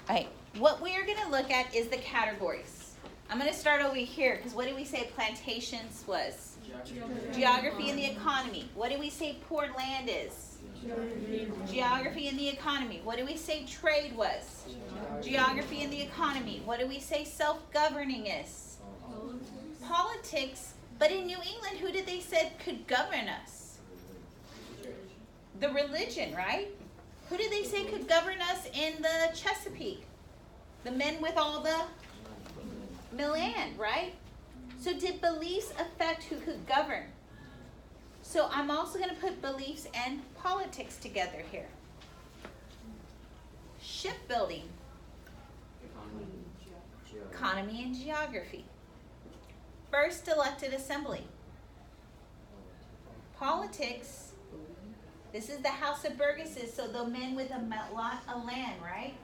All right, what we are going to look at is the categories. I'm going to start over here because what did we say plantations was? Geography and the economy. What did we say poor land is? Geography and the economy. What did we say trade was? Geography and the economy. What did we say self-governing is? Politics. But in New England, who did they say could govern us? The religion, right? Who did they say could govern us in the Chesapeake? The men with all the land, right? So did beliefs affect who could govern? So I'm also going to put beliefs and politics together here. Shipbuilding. Economy and geography. First elected assembly. Politics. This is the House of Burgesses, so the men with a lot of land, right?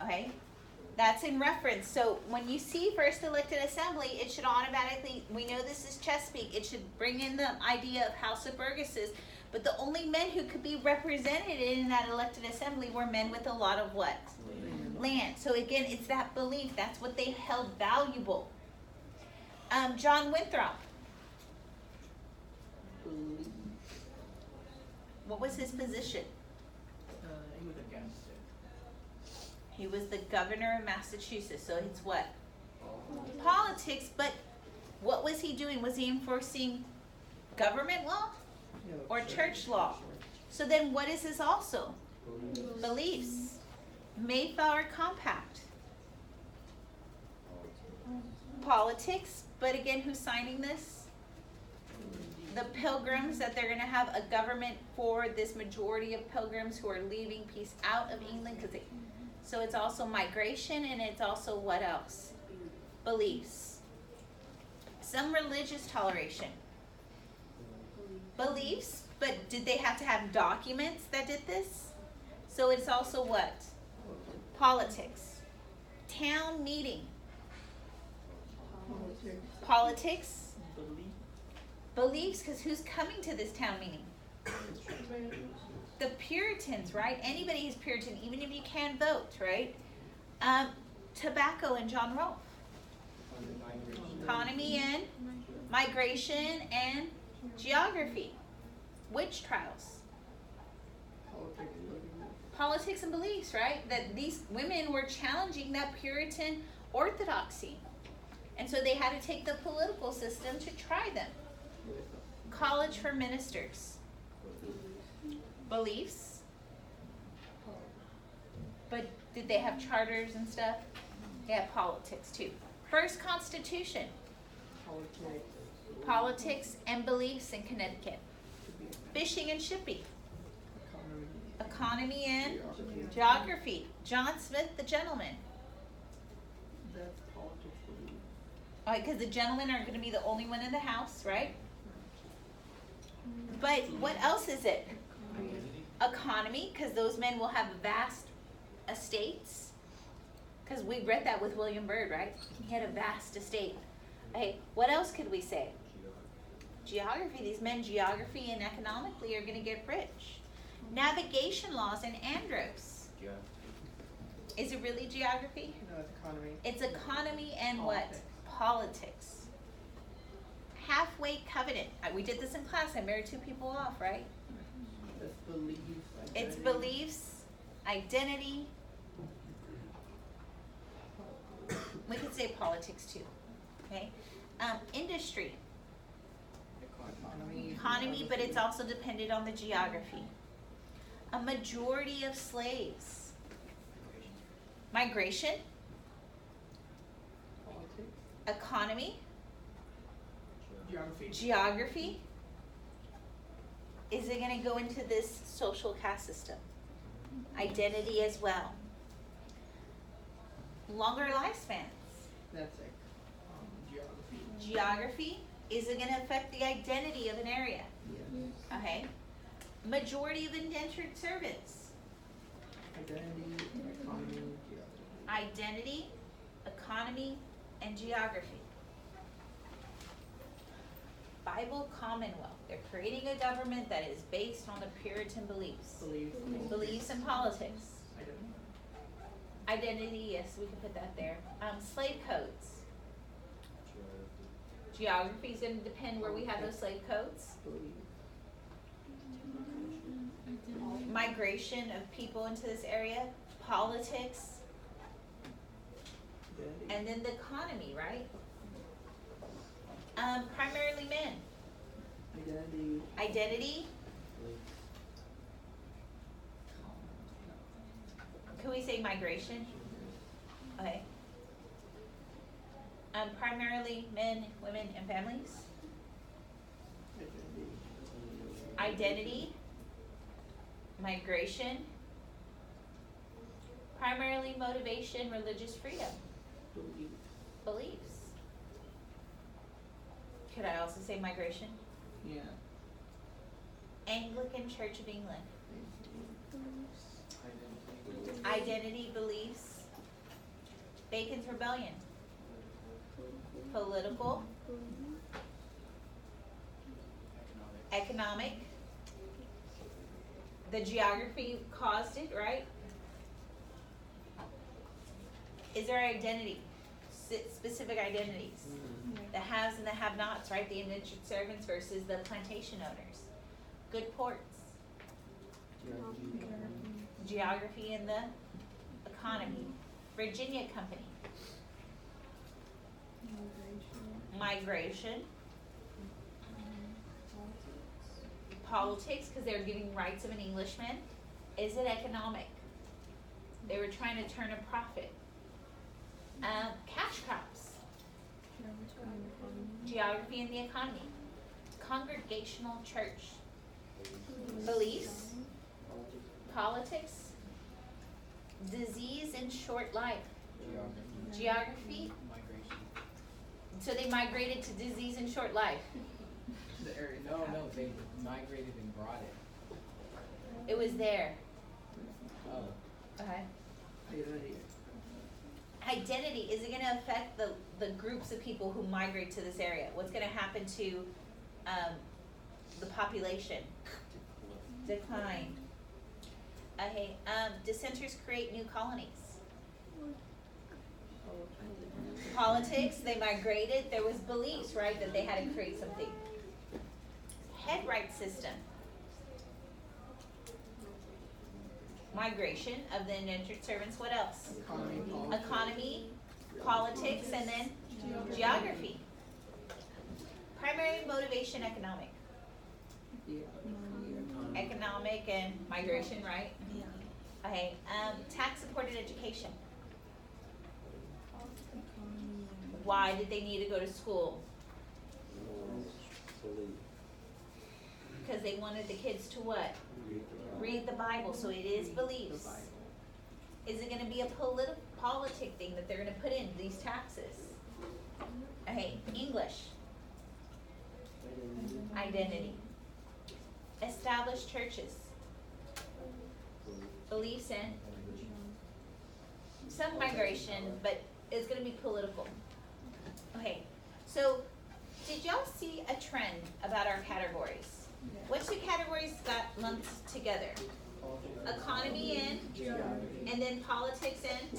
Okay. That's in reference. So when you see first elected assembly, it should automatically, we know this is Chesapeake, it should bring in the idea of House of Burgesses, but the only men who could be represented in that elected assembly were men with a lot of what? Land. So again, it's that belief. That's what they held valuable. John Winthrop. What was his position? He was against it. He was the governor of Massachusetts, so it's what? Politics, but what was he doing? Was he enforcing government law or church law? So then what is this also? Beliefs. Mayflower Compact. Politics, but again, who's signing this? The Pilgrims, that they're going to have a government for this majority of Pilgrims who are leaving peace out of England. So it's also migration, and it's also what else? Beliefs. Some religious toleration. Beliefs, but did they have to have documents that did this? So it's also what? Politics. Town meeting. Politics. Beliefs, because who's coming to this town meeting? The Puritans, right? Anybody who's Puritan, even if you can't vote, right? Tobacco and John Rolfe. Economy and migration and geography. Witch trials. Politics and beliefs, right? That these women were challenging that Puritan orthodoxy. And so they had to take the political system to try them. College for ministers. Beliefs. But did they have charters and stuff? They had politics too. First Constitution. Politics and beliefs in Connecticut. Fishing and shipping. Economy and geography. John Smith, the gentleman. That's politics. All right, because the gentlemen are going to be the only one in the house, right? But what else is it? Economy, because those men will have vast estates. Because we read that with William Byrd, right? He had a vast estate. Okay, what else could we say? Geography. These men, geography and economically, are going to get rich. Navigation laws and Andros. Is it really geography? No, it's economy. It's economy and what? Politics. Halfway covenant. We did this in class. I married 2 people off, right? It's beliefs. It's beliefs, identity. We could say politics too. Okay. Industry. Economy, but it's also dependent on the geography. A majority of slaves. Migration. Politics. Economy. Geography. Geography. Is it going to go into this social caste system? Identity as well. Longer lifespans. That's it. Geography. Geography. Is it going to affect the identity of an area? Yes. Okay. Majority of indentured servants. Identity, economy, geography. Identity, economy, and geography. Bible Commonwealth. They're creating a government that is based on the Puritan beliefs. Beliefs. Beliefs and politics. Identity, yes, we can put that there. Slave codes. Geography is going to depend where we have those slave codes. Belief. Migration of people into this area. Politics. Identity. And then the economy, right? Primarily men. Identity. Identity. Can we say migration? Okay. Primarily men, women, and families. Identity. Migration. Primarily motivation, religious freedom. Belief. Beliefs. Could I also say migration? Yeah. Anglican Church of England. Identity, beliefs. Bacon's Rebellion. Political. Economic. The geography caused it, right? Is there identity? Specific identities. The haves and the have-nots, right? The indentured servants versus the plantation owners. Good ports. Geography and the economy. Virginia Company. Migration. Politics, because they were giving rights of an Englishman. Is it economic? They were trying to turn a profit. Cash crops. Geography and the economy. Congregational church. Beliefs. Politics. Disease and short life. Geography. So they migrated to disease and short life. The area. No, they migrated and brought it. It was there. Oh. Okay. Identity. Identity, is it going to affect the groups of people who migrate to this area? What's going to happen to the population? Decline. Okay. Dissenters create new colonies. Politics, they migrated. There was beliefs, right, that they had to create something. Headright system. Migration of the indentured servants. What else? Economy, politics, and then geography. Primary motivation, economic. Economic and migration, right? Okay. Tax-supported education. Why did they need to go to school? Because they wanted the kids to what? Read the Bible. So it is beliefs. Is it going to be a politic thing that they're going to put in these taxes? Okay, English. Identity. Established churches. Beliefs in some migration, but it's going to be political. Okay, so did y'all see a trend about our categories? What two categories got lumped together? Economy and then politics and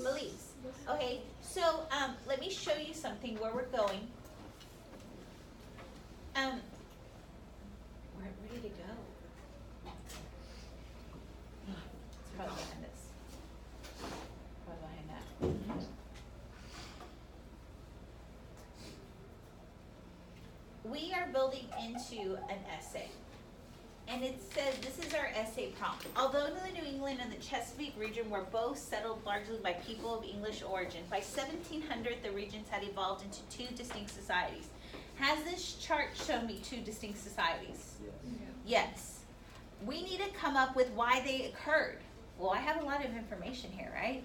beliefs. Okay, so let me show you something where we're going. Where did it go? It's probably behind this. Probably behind that. We are building into an essay. And it says, this is our essay prompt. Although the New England and the Chesapeake region were both settled largely by people of English origin, by 1700 the regions had evolved into two distinct societies. Has this chart shown me two distinct societies? Yes. We need to come up with why they occurred. Well, I have a lot of information here, right?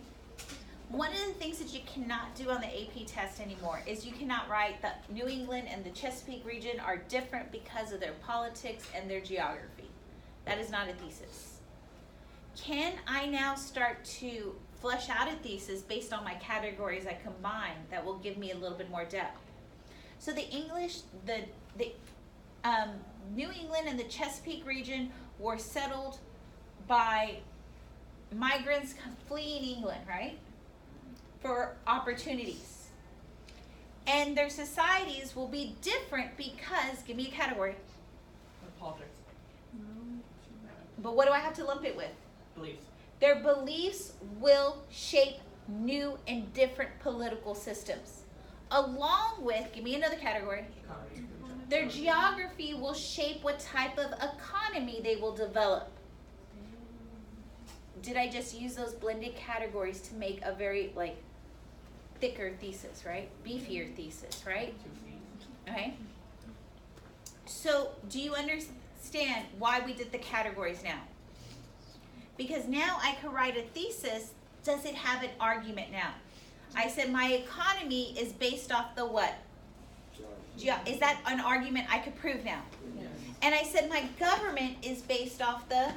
One of the things that you cannot do on the AP test anymore is you cannot write that New England and the Chesapeake region are different because of their politics and their geography. That is not a thesis. Can I now start to flesh out a thesis based on my categories I combine that will give me a little bit more depth? So the New England and the Chesapeake region were settled by migrants fleeing England, right? For opportunities. And their societies will be different because, give me a category. Politics. But what do I have to lump it with? Beliefs. Their beliefs will shape new and different political systems. Along with, give me another category. Economy. Their geography will shape what type of economy they will develop. Did I just use those blended categories to make a very, like, thicker thesis, right? Beefier thesis, right? Okay. So, do you understand why we did the categories now? Because now I could write a thesis. Does it have an argument now? I said my economy is based off the what? Is that an argument I could prove now? Yes. And I said my government is based off the,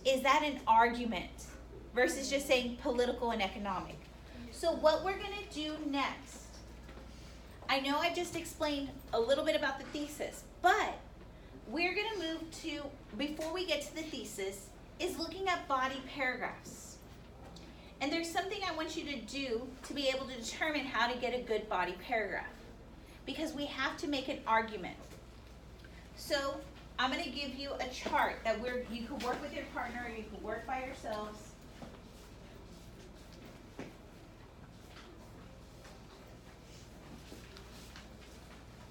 is that an argument? Versus just saying political and economic. So what we're going to do next, I know I just explained a little bit about the thesis, but we're going to move to, before we get to the thesis, is looking at body paragraphs. And there's something I want you to do to be able to determine how to get a good body paragraph. Because we have to make an argument. So I'm going to give you a chart that you can work with your partner or you can work by yourselves.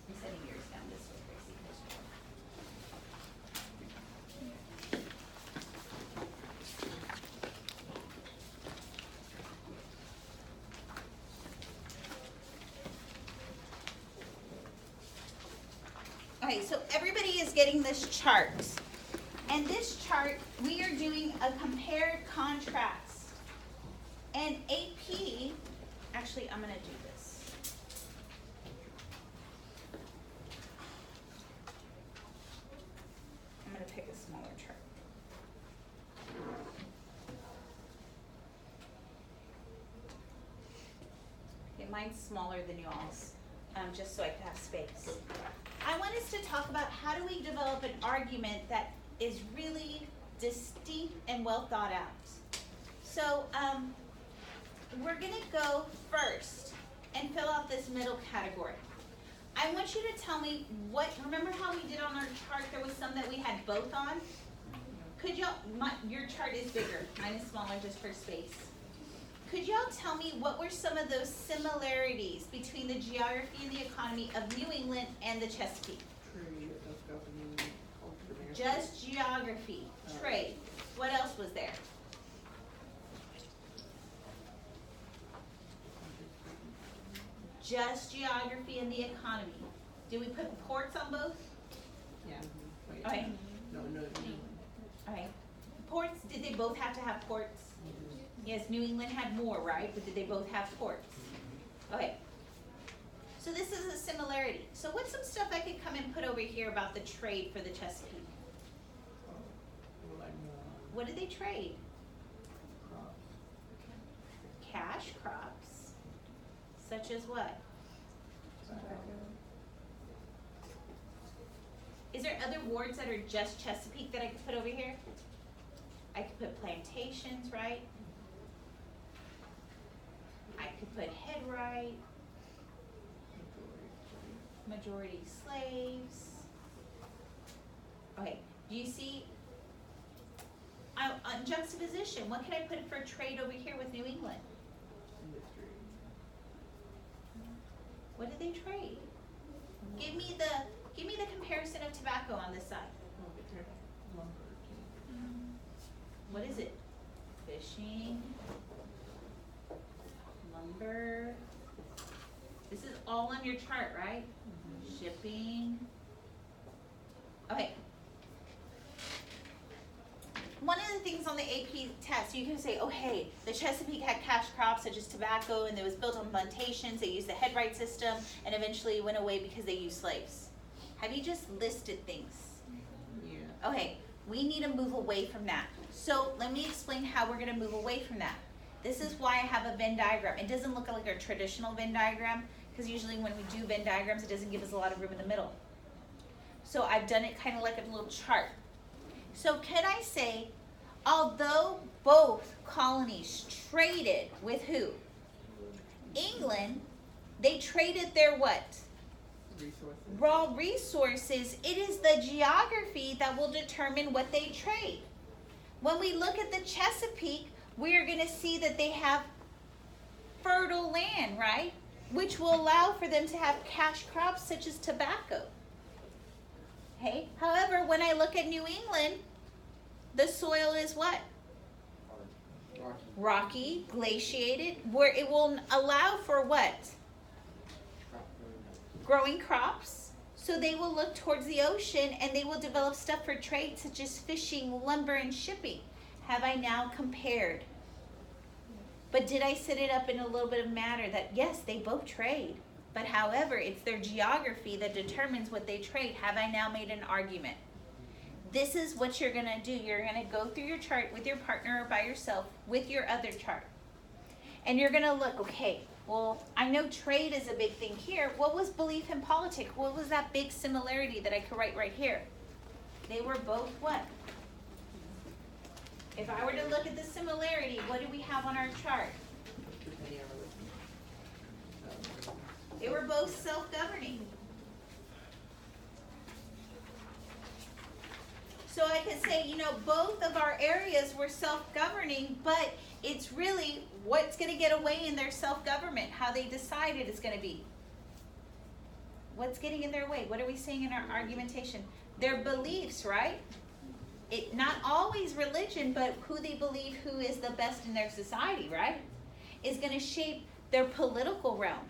I'm setting yours down this way, Gracie. Okay, so everybody is getting this chart. And this chart, we are doing a compared contrast. And AP, actually, I'm going to do this. I'm going to pick a smaller chart. Okay, mine's smaller than y'all's, just so I can have space. I want us to talk about how do we develop an argument that is really distinct and well thought out. So we're going to go first and fill out this middle category. I want you to tell me remember how we did on our chart, there was some that we had both on? Could y'all, your chart is bigger, mine is smaller just for space. Could y'all tell me what were some of those similarities between the geography and the economy of New England and the Chesapeake? Trade, government, culture, Just geography, trade. What else was there? Just geography and the economy. Did we put ports on both? Yeah. Wait. Okay. No. Okay. Ports, did they both have to have ports? Yes, New England had more, right? But did they both have ports? Okay. So this is a similarity. So what's some stuff I could come and put over here about the trade for the Chesapeake? What did they trade? Crops. Cash crops. Such as what? Is there other words that are just Chesapeake that I could put over here? I could put plantations, right? I could put headright, majority slaves. Okay, do you see? On juxtaposition, what could I put for trade over here with New England? Industry. What did they trade? Give me the comparison of tobacco on this side. Lumber. What is it? Fishing, lumber. This is all on your chart, right? Shipping. Okay. One of the things on the AP test, you can say, oh hey, the Chesapeake had cash crops such as tobacco, and it was built on plantations. They used the headright system, and eventually it went away because they used slaves. Have you just listed things? Yeah. Okay, we need to move away from that. So let me explain how we're going to move away from that. This is why I have a Venn diagram. It doesn't look like a traditional Venn diagram, because usually when we do Venn diagrams, it doesn't give us a lot of room in the middle. So I've done it kind of like a little chart. So can I say Although both colonies traded with who? England. They traded their what? Resources. Raw resources. It is the geography that will determine what they trade. When we look at the Chesapeake, we are going to see that they have fertile land, right? Which will allow for them to have cash crops such as tobacco. Okay? However, when I look at New England, the soil is what? Rocky, glaciated, where it will allow for what? Growing crops. So they will look towards the ocean and they will develop stuff for trade such as fishing, lumber, and shipping. Have I now compared? But did I set it up in a little bit of matter that yes, they both trade, but however, it's their geography that determines what they trade. Have I now made an argument? This is what you're gonna do. You're gonna go through your chart with your partner or by yourself with your other chart. And you're gonna look, okay, well, I know trade is a big thing here. What was belief in politics? What was that big similarity that I could write right here? They were both what? If I were to look at the similarity, what do we have on our chart? They were both self-governing. So I could say, you know, both of our areas were self-governing, but it's really what's going to get away in their self-government, how they decided it's going to be. What's getting in their way? What are we saying in our argumentation? Their beliefs, right? It not always religion, but who they believe who is the best in their society, right? Is going to shape their political realm.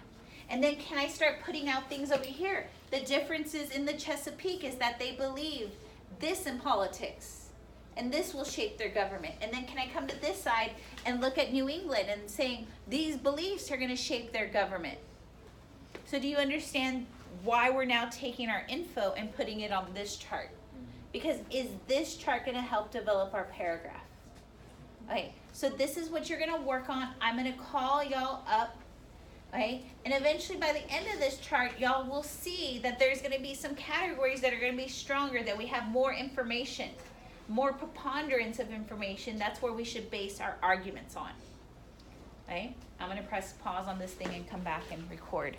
And then can I start putting out things over here? The differences in the Chesapeake is that they believe this in politics, and this will shape their government. And then can I come to this side and look at New England and saying these beliefs are going to shape their government? So do you understand why we're now taking our info and putting it on this chart? Because is this chart going to help develop our paragraph? Okay, so this is what you're going to work on. I'm going to call y'all up. Okay, and eventually by the end of this chart, y'all will see that there's going to be some categories that are going to be stronger, that we have more information, more preponderance of information. That's where we should base our arguments on. Okay, I'm going to press pause on this thing and come back and record.